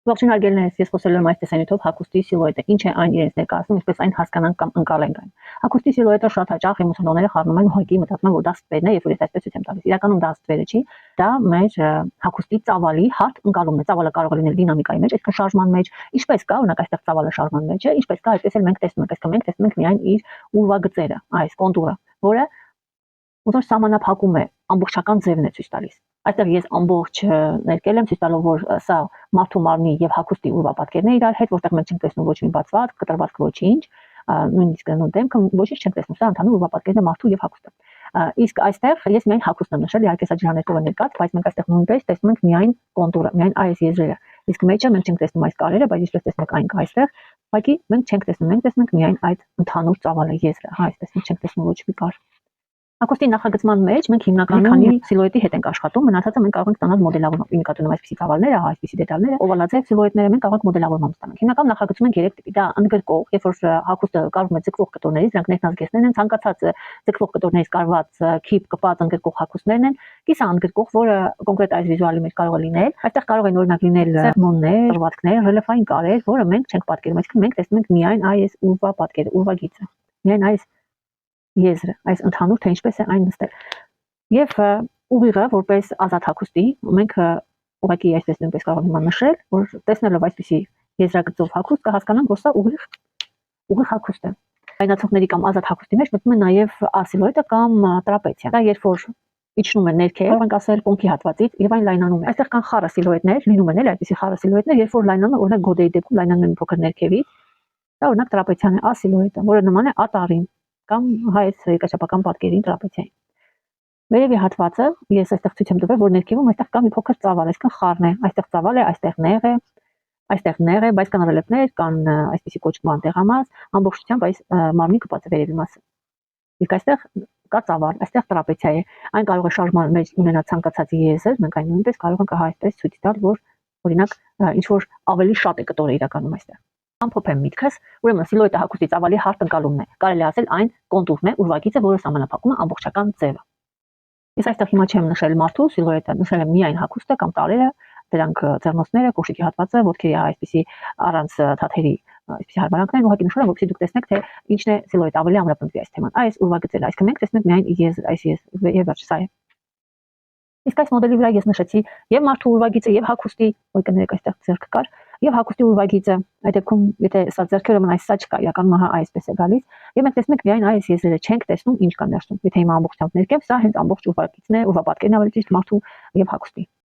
Ողջույն հարգելիներս, ես խոսելու եմ այս տեսանյութով հագուստի սիլուետը, ինչ է այն իրենց ներկայացնում, ինչպես այն հասկանանք կամ ընկալենք այն։ Հագուստի սիլուետը շատ հաճախ եմոցիոներները խառնում են ուղղակի մտածում են, որ դա ստվերն է, երբ որ ես այսպես ցույց եմ տալիս։ Իրականում դա ստվերը չի, դա մեր հագուստի ծավալի հարթ ընկալումն է։ Ծավալը կարող է լինել դինամիկայի մեջ, այսինքն շարժման մեջ, ինչպես կա, օրինակ այստեղ ծավալը շարժման մեջ է, ինչպես կա, այսպես էլ մենք տեսնում ենք, այսինքն մենք տեսնում ենք միայն իր ուրվագծերը, այս կոնտուրը, որը ոնց որ սահմանափակում է, ամբողջական ձևն է ցույց տալիս։ Այստեղ ես ամբողջ ներկել եմ ցույց տալով, որ սա մարդու մարմնի եւ հագուստի ուրվապատկերն է իրար հետ, որտեղ մենք չենք տեսնում ոչ մի բացվածք, կտրվածք ոչինչ, նույնիսկ դեմքը ոչինչ չենք տեսնում, սա ընդհանուր ուրվապատկերն է մարդու եւ հագուստը։ Իսկ այստեղ ես միայն հագուստն եմ նշել, իհարկե սա ջրաներկով է ներկած, բայց մենք այստեղ նույնպես տեսնում ենք միայն կոնտուրը, միայն այս եզրերը։ Իսկ մեջը մենք չենք տեսնում այս կարերը, բայց ինչպես տեսնում եք այն կա այստեղ, ուղղակի մենք չենք տեսնում, մենք տեսնում ենք միայն այդ ընդհանուր ծավալը եզրը, հա, այսպես չենք տեսնում ոչ մի կար։ Հագուստի նախագծման մեջ մենք հիմնականում քանի սիլուետի հետ ենք աշխատում, մնացածը մենք կարող ենք ստանալ մոդելավորմամբ, նկատի ունեմ այսպիսի ծավալները, այսպիսի դետալները, օվալաձև սիլուետները մենք կարող ենք մոդելավորմամբ ստանալ։ Հիմնականում նախագծում ենք 3 տիպի, դա ընդգրկող, երբ որ հագուստը կարվում է ձգվող կտորներից, դրանք ներքնազգեստներն են, ցանկացած ձգվող կտորներից կարված քիփ կպած ընդգրկող հագուստներն են, կիսաընդգրկող, որը կոնկրետ այս վիզուալի մեջ կարող է լինել։ Այստեղ կարող են օրինակ լինել սերմոններ, ռվատքներ, ռելիեֆային կարեր, որը մենք չենք պատկերում, այսինքն մենք տեսնում ենք միայն այս ուրվա պատկերը, ուրվագիծը, միայն այս եզրը, այս ընդհանուր թե ինչպես է այն նստել։ Եվ ուղիղը որպես ազատ հագուստի մենք ուղղակի այսպես նույնպես կարող ենք նշել, որ տեսնելով այսպիսի եզրագծով հագուստ կհասկանանք, որ սա ուղիղ հագուստ է։ Լայնացողների կամ ազատ հագուստի մեջ մտնում է նաև ասիլուետը կամ տրապեցիա։ Դա երբ որ իջնում է ներքև, կարող ենք ասել կոնքի հատվածից եւ այն լայնանում է։ Այստեղ կան խառը սիլուետներ, լինում են էլ այդպիսի խառը սիլուետներ, երբ որ լայնանում է, օրինակ գոդեի դեպքում լայնանում է փոքր ներքևից։ Դա օրինակ տրապեցիան է, ասիլուետը, որը նման է ատարին կամ հայց երկրաչափական պատկերին տրապեցիային։ Վերևի հատվածը ես այստեղ ցույց եմ տվել, որ ներքևում այստեղ կա մի փոքր ծավալ, այսինքն խառն է, այստեղ ծավալ է, այստեղ նեղ է, բայց կան ռելիեֆներ, կան այսպիսի կոչման տեղամաս, ամբողջությամբ այս մարմնի կպած է վերևի մասը։ Իսկ այստեղ կա ծավալ, այստեղ տրապեցիա է, այն կարող է շարժման մեջ ունենալ ցանկացած եզր, մենք այն նույնպես կարող ենք այսպես ցույց տալ, որ օրինակ ինչ որ ավելի շատ է կտորը իրականում այստեղ։ Ամփոփեմ միտքս, ուրեմն սիլուետը հագուստի ծավալի հարթ ընկալումն է, կարելի է ասել այն կոնտուրն է, ուրվագիծը, որը սահմանափակում է ամբողջական ձևը։ Ես այստեղ հիմա չեմ նշել մարդու սիլուետը, նշել եմ միայն հագուստը կամ տարերը, դրանք ձեռնոցները, կոշիկի հատվածը, ոտքերի այսպիսի առանց թաթերի այսպիսի հարմարանքներ, ուղղակի նշել եմ, որպեսզի դուք տեսնեք, թե ինչն է սիլուետը, ավելի ամրապնդվի այս թեման։ Այս ուրվագծերը, այսինքն մենք տեսնում ենք միայն եզր, այս եզր, եւ վերջ սա է։ Իսկ այս մոդելի վրա ես նշեցի եւ մարդու ուրվագիծը եւ հագուստի, ոյ կներեք այստեղ ձեռք կար, եւ հագուստի ուրվագիծը, այդ դեպքում եթե սա ձեռքերը մնա այս սա չկա, իրականում հա այսպես է գալիս, եւ մենք տեսնում ենք միայն այս եզրերը, չենք տեսնում ինչ կա ներսում։ Եթե հիմա ամբողջությամբ ներկև, սա հենց ամբողջ ուրվագիծն է, ուրվապատկերն ավելի ճիշտ մարդու եւ հագուստի։